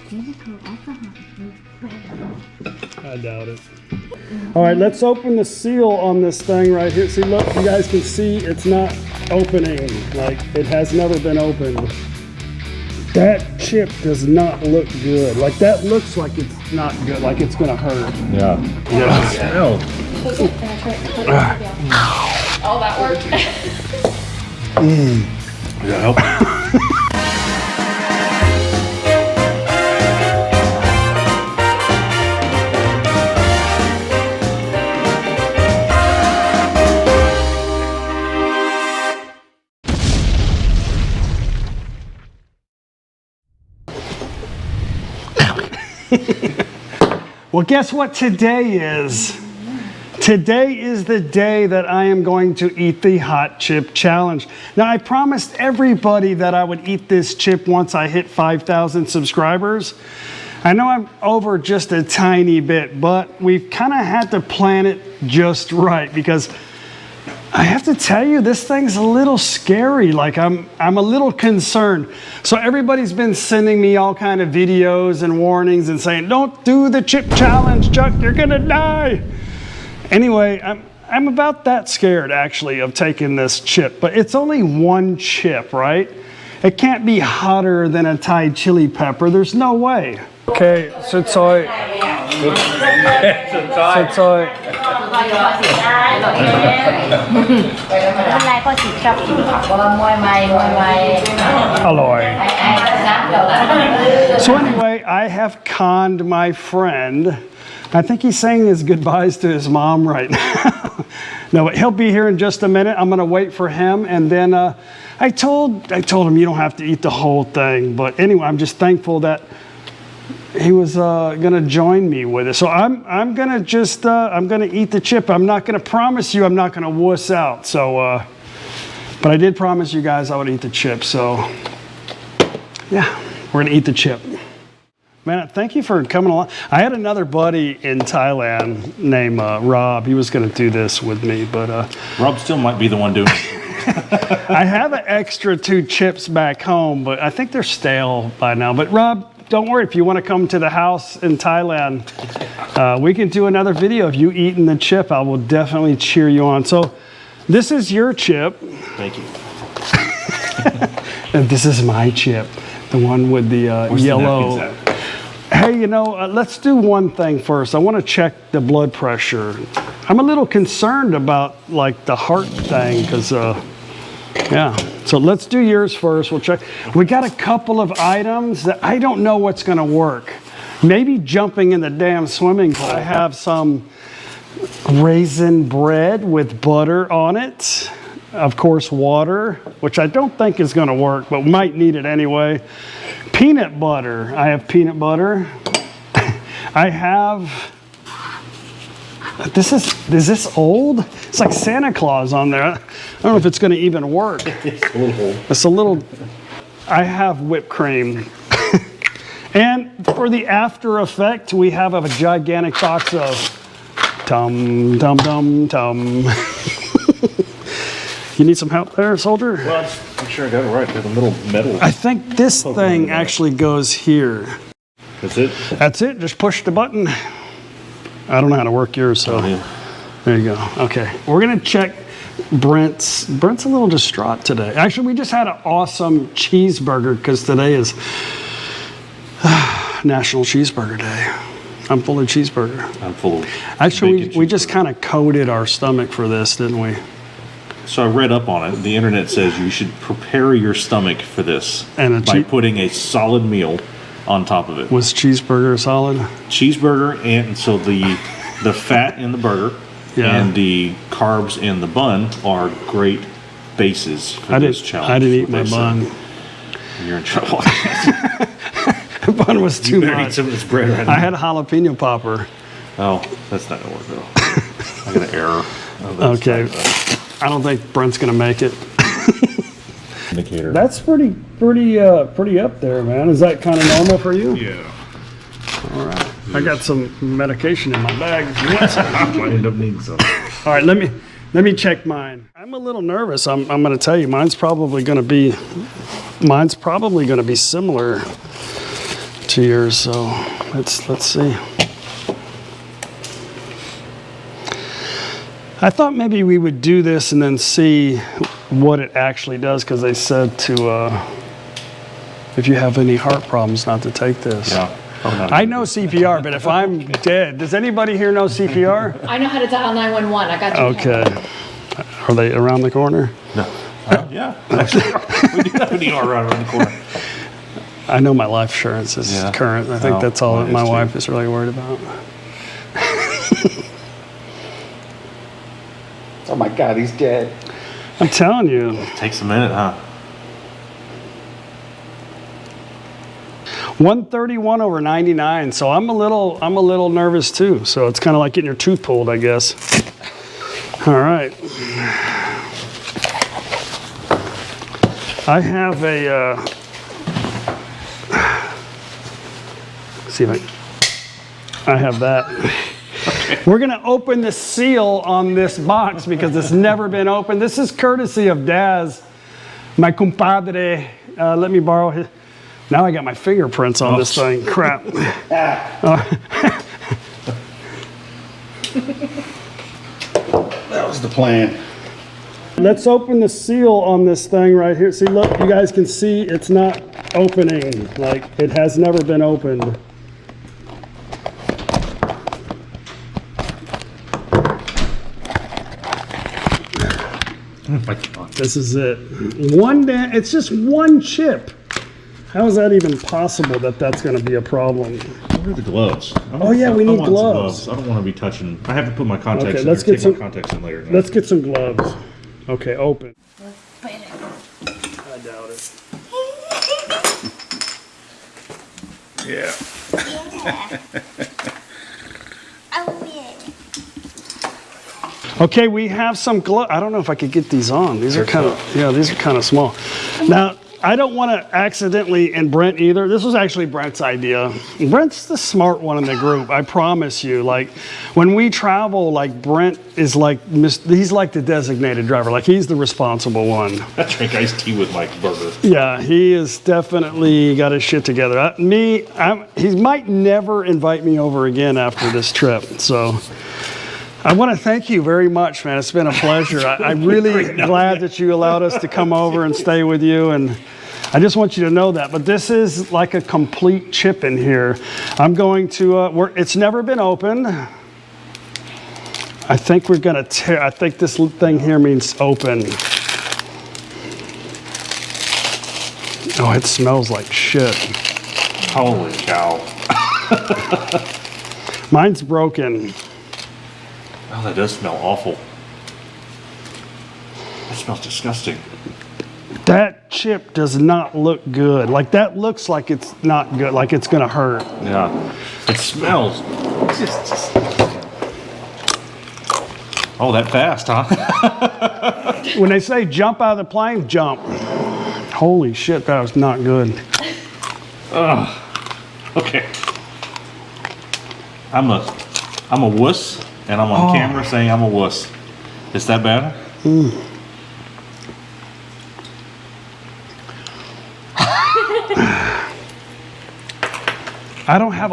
I doubt it. All right, let's open the seal on this thing right here. See, look, you guys can see it's not opening. Like, it has never been opened. That chip does not look good. Like, that looks like it's not good, like it's gonna hurt. Yeah. Yeah. Oh, that worked. Does that help? Well, guess what today is? Today is the day that I am going to eat the hot chip challenge. Now, I promised everybody that I would eat this chip once I hit 5,000 subscribers. I know I'm over just a tiny bit, but we've kind of had to plan it just right because I have to tell you, this thing's a little scary. Like, I'm a little concerned. So everybody's been sending me all kind of videos and warnings and saying, don't do the chip challenge, Chuck, you're gonna die. Anyway, I'm about that scared actually of taking this chip, but it's only one chip, right? It can't be hotter than a Thai chili pepper. There's no way. Okay, so Choi. So anyway, I have conned my friend. I think he's saying his goodbyes to his mom right now. No, but he'll be here in just a minute. I'm gonna wait for him, and then I told him you don't have to eat the whole thing. But anyway, I'm just thankful that he was gonna join me with it. So I'm gonna just I'm gonna eat the chip. I'm not gonna promise you I'm not gonna wuss out. So, but I did promise you guys I would eat the chip. So yeah, we're gonna eat the chip. Man, thank you for coming along. I had another buddy in Thailand named Rob. He was gonna do this with me, but Rob still might be the one doing it. I have an extra 2 chips back home, but I think they're stale by now. But Rob, don't worry, if you want to come to the house in Thailand, we can do another video of you eating the chip. I will definitely cheer you on. So this is your chip. Thank you. And this is my chip, the one with the yellow. Hey, you know, let's do one thing first. I want to check the blood pressure. I'm a little concerned about like the heart thing because, yeah. So let's do yours first. We'll check. We got a couple of items that I don't know what's going to work. Maybe jumping in the damn swimming pool. I have some raisin bread with butter on it. Of course, water, which I don't think is going to work, but we might need it anyway. Peanut butter. I have peanut butter. I have, is this old? It's like Santa Claus on there. I don't know if it's going to even work. It's a little, I have whipped cream. And for the after effect, we have a gigantic box of tum, tum, tum, tum. You need some help there, soldier? Well, I'm sure I got it right. There's a little metal. I think this thing actually goes here. That's it? That's it. Just push the button. I don't know how to work yours, so there you go. Okay, we're gonna check Brent's. Brent's a little distraught today. Actually, we just had an awesome cheeseburger because today is National Cheeseburger Day. I'm full of cheeseburger. I'm full of Actually, we just kind of coated our stomach for this, didn't we? So I read up on it. The internet says you should prepare your stomach for this And by putting a solid meal on top of it. Was cheeseburger solid? Cheeseburger, and so the fat in the burger and the carbs in the bun are great bases for this challenge. I didn't eat my bun. You're in trouble. The bun was too You better eat much. some of this bread right now. I had a jalapeno popper. Oh, that's not gonna work at all. I got an error. Okay. I don't think Brent's gonna make it. Indicator. That's pretty up there, man. Is that kind of normal for you? Yeah. All right. I got some medication in my bag. If you want some. I might end up needing some. All right, let me check mine. I'm a little nervous. I'm going to tell you, mine's probably going to be similar years, so let's see. I thought maybe we would do this and then see what it actually does, because they said to, if you have any heart problems, not to take this. Yeah. I know CPR, but if I'm dead, does anybody here know CPR? I know how to dial 911. I got you. Okay. Are they around the corner? No. Yeah. Actually, we do have an ER right around the corner. I know my life insurance is current. I think that's all that my wife is really worried about. Oh my God, he's dead. I'm telling you. Takes a minute, huh? 131/99. So I'm a little nervous too. So it's kind of like getting your tooth pulled, I guess. All right. I have a. See if I have that. We're going to open the seal on this box because it's never been opened. This is courtesy of Daz, my compadre. Let me borrow his. Now I got my fingerprints on this thing. Crap. That was the plan. Let's open the seal on this thing right here. See, look, you guys can see it's not opening. Like, it has never been opened. Oh my God. This is it. It's just one chip. How is that even possible that that's going to be a problem? Where are the gloves? Oh, yeah, we need want gloves. some I don't want to be touching. I have to put my contacts Okay, in. let's Take get some- my contacts in later. Let's get some gloves. Okay, open. I doubt it. Yeah. Okay, we have some gloves. I don't know if I could get these on. These are kind of, these are kind of small. Now, I don't want to accidentally, and Brent either. This was actually Brent's idea. Brent's the smart one in the group, I promise you. Like, when we travel, like, Brent is like, he's like the designated driver. Like, he's the responsible one. I drink iced tea with my burger. Yeah, he has definitely got his shit together. He might never invite me over again after this trip, so. I want to thank you very much, man. It's been a pleasure. I'm really glad that you allowed us to come over and stay with you, and I just want you to know that. But this is like a complete chip in here. I'm going to, it's never been opened. I think we're going to tear, I think this thing here means open. Oh, it smells like shit. Holy cow. Mine's broken. Oh, that does smell awful. That smells disgusting. That chip does not look good. Like, that looks like it's not good, like it's gonna hurt. Yeah. It smells just Oh, that fast, huh? When they say jump out of the plane, jump. Holy shit, that was not good. Okay. I'm a wuss, and I'm on camera saying I'm a wuss. Is that bad? I don't have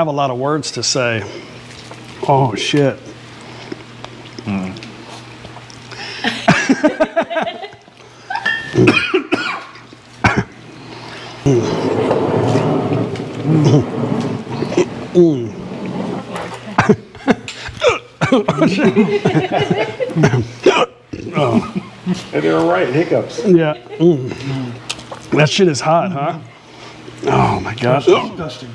a lot of words to say. Oh shit. And they're all right, hiccups. Yeah. That shit is hot, huh? Oh my god. Disgusting.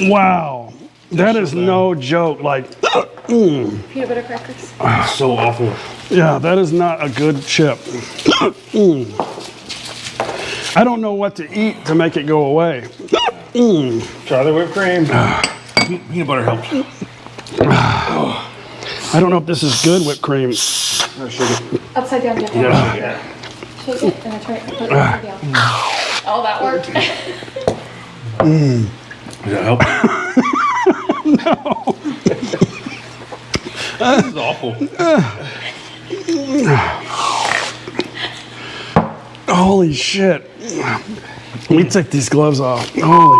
Wow. That is no joke. Like, Peanut butter crackers. So awful. yeah, that is not a good chip. I don't know what to eat to make it go away. Try the whipped cream. Peanut butter helps. I don't know if this is good whipped cream. No sugar. Upside down, Jeff. Yeah. Shake it and I try it. Put it upside down. Oh, that worked. Does that help? This is awful. Holy shit. Let me take these gloves off. Holy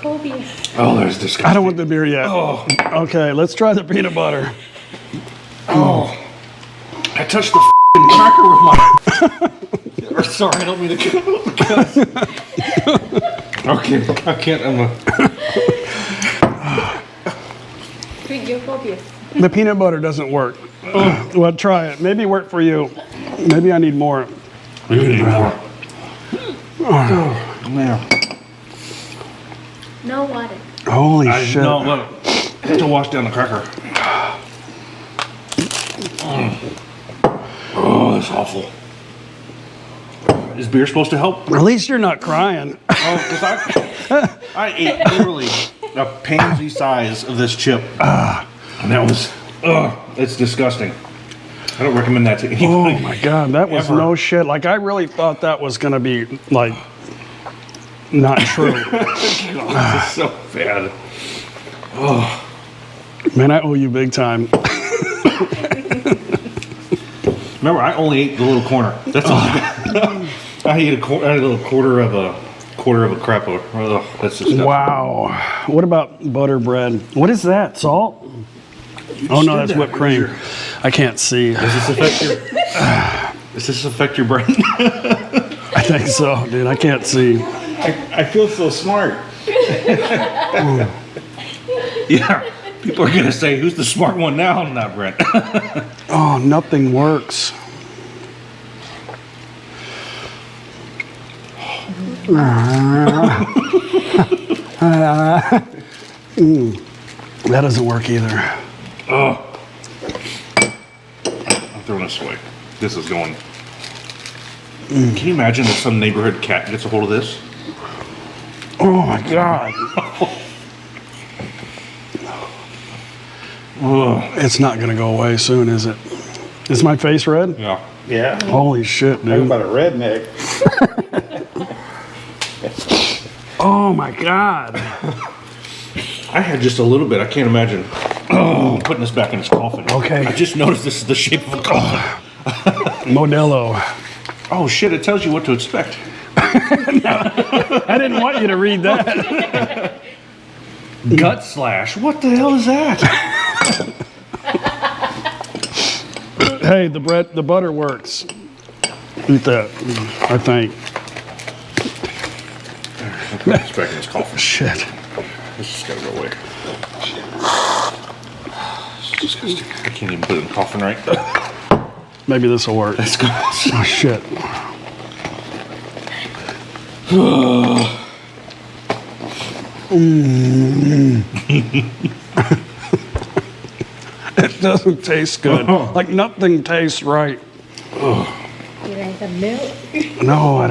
Colby. Oh, there's disgusting. I don't want the beer yet. Oh. Okay, let's try the peanut butter. Oh. I touched the f***ing cracker with my... Or, sorry, I don't mean to... Okay, I can't, Drink your phobia. The peanut butter doesn't work. Well, try it. Maybe work for you. Maybe I need more. Maybe need more. Oh, man. No water. Holy shit. No, look. I have to wash down the cracker. Oh, that's awful. Is beer supposed to help? At least you're not crying. Oh, because I ate literally a pansy size of this chip. And that was, it's disgusting. I don't recommend that to anybody. Oh my God, that was Ever. no shit. Like, I really thought that was gonna be, like, not true. This is so bad. Man, I owe you big time. Remember, I only ate the little corner. That's all. I ate a little quarter of a crap. That's disgusting. Wow. What about butter bread? What is that? Salt? Oh no, that's whipped cream. I can't see. Does this affect your brain? I think so, dude. I can't see. I feel so smart. Yeah. People are gonna say, "Who's the smart one now?" Not Brent. Oh, nothing works. That doesn't work either. I'm throwing this away. This is going. Can you imagine if some neighborhood cat gets a hold of this? Oh my God. It's not gonna go away soon, is it? Is my face red? Yeah. Yeah. Holy shit, Talk dude. about a redneck. Oh my God. I had just a little bit. I can't imagine putting this back in its coffin. Okay. I just noticed this is the shape of a coffin. Modelo. Oh shit! It tells you what to expect. I didn't want you to read that. Gut slash. What the hell is that? Hey, the butter works. Eat that, I think. I'll put this back in its coffin. Shit. This just gotta go away. It's disgusting. I can't even put it in the coffin right. Maybe this will work. Let's go. Oh shit. It doesn't taste good. Like nothing tastes right. You like the milk? No, I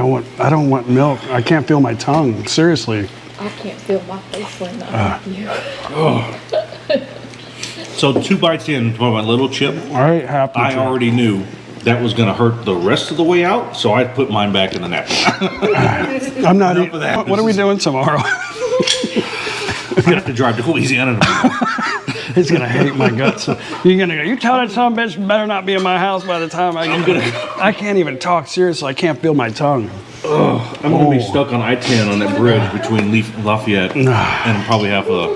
don't want milk. I can't feel my tongue. Seriously. I can't feel my face when I'm with you. So 2 bites in for my little chip, I ain't happy. I already knew that was going to hurt the rest of the way out, so I put mine back in the napkin. I'm not Enough eating. of that. What are we doing tomorrow? I'm going to have to drive to Louisiana tomorrow. He's gonna hate my guts. You're gonna go. You tell that son of a bitch better not be in my house by the time I get. I can't even talk. Seriously, I can't feel my tongue. I'm going to be stuck on I-10 on that bridge between Lafayette and probably half of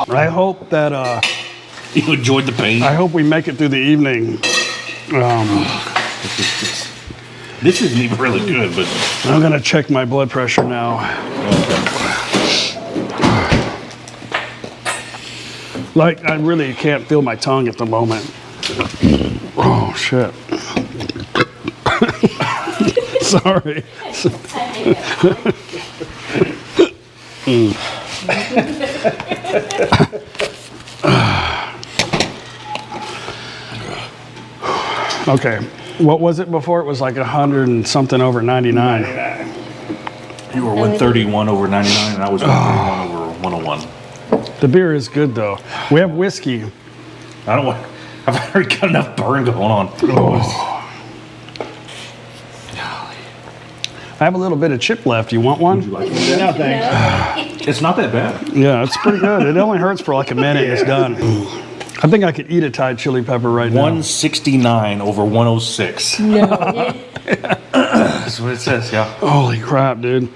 I hope that. You enjoyed the pain? I hope we make it through the evening. This isn't even really good, but... I'm gonna check my blood pressure now. Like, I really can't feel my tongue at the moment. Oh, shit. Sorry. Okay. What was it before? It was like 100 and something over 99. You were 131 over 99, and I was 131 over 101. The beer is good though. We have whiskey. I don't want... I've already got enough burn going on. I I have a little bit of chip left. You want one? Like, No, thanks. it's not that bad. Yeah, it's pretty good. It only hurts for like a minute. It's done. I think I could eat a Thai chili pepper right now. 169 over 106. No. That's what it says, yeah. Holy crap, dude.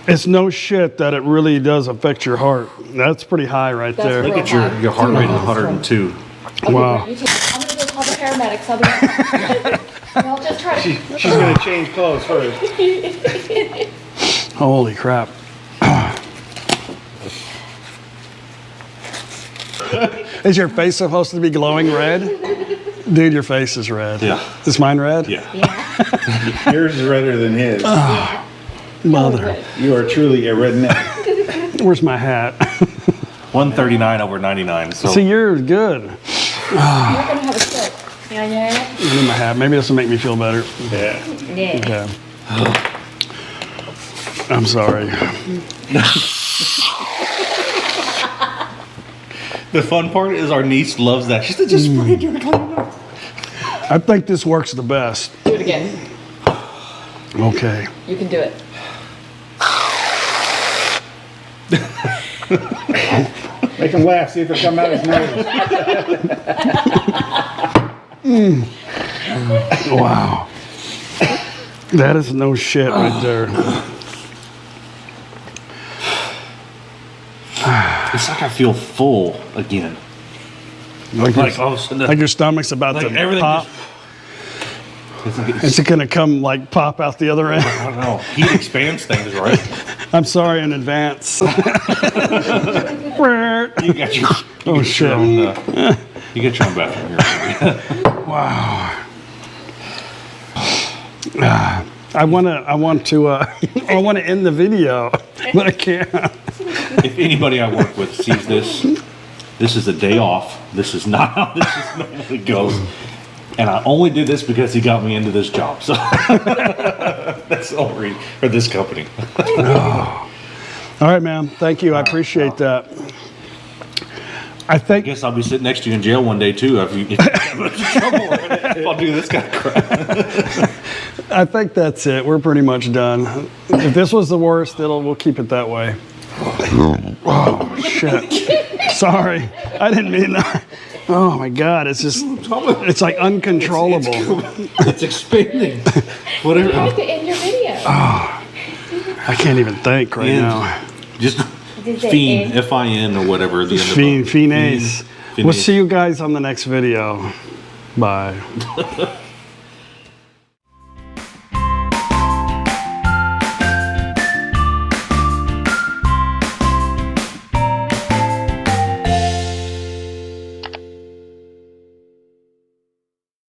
It's no shit that it really does affect your heart. That's pretty high right That's there. real. Look at your heart rate is 102. Okay, Wow. you take, I'm gonna go call the paramedics. I'll be right back. I'll just try to. She's gonna change clothes first. Holy crap. Is your face supposed to be glowing red? Dude, your face is red. Yeah. Is mine red? Yeah. Yeah. Yours is redder than his. Mother. You are truly a redneck. Where's my hat? 139 over 99. So See, you're good. You're gonna have a stroke. Yeah. I need my hat. Maybe this will make me feel better. Yeah. Yeah. Okay. I'm sorry. the fun part is our niece loves that. She said, just spray it directly in it. I think this works the best. Do it again. Okay. You can do it. Make him laugh, see if it'll come out his nose. Wow. That is no shit right there. It's like I feel full again. Like, Like all of a sudden, like your stomach's about like to everything pop. it's like it's- Is it gonna come like pop out the other end? I don't know. Heat expands things, right? I'm sorry in advance. You got your, Oh, your shit. own, you get your own bathroom here. Wow. I want to I want to end the video, but I can't. If anybody I work with sees this, this is a day off. This is not how this is normally goes. And I only did this because he got me into this job. So that's the only reason for this company. All right, man. Thank you. I appreciate that. I I think guess I'll be sitting next to you in jail one day too if you get in trouble if I'll do this kind of crap. I think that's it. We're pretty much done. If this was the worst, we'll keep it that way. Oh shit! Sorry, I didn't mean that. Oh my God! It's just it's like uncontrollable. It's expanding. You Whatever. have to end your video. I can't even think right now. Just Did they Fiend, end? F-I-N or whatever. The end Fiend, of Fiend Ace. Fiend We'll Ace. see you guys on the next video. Bye.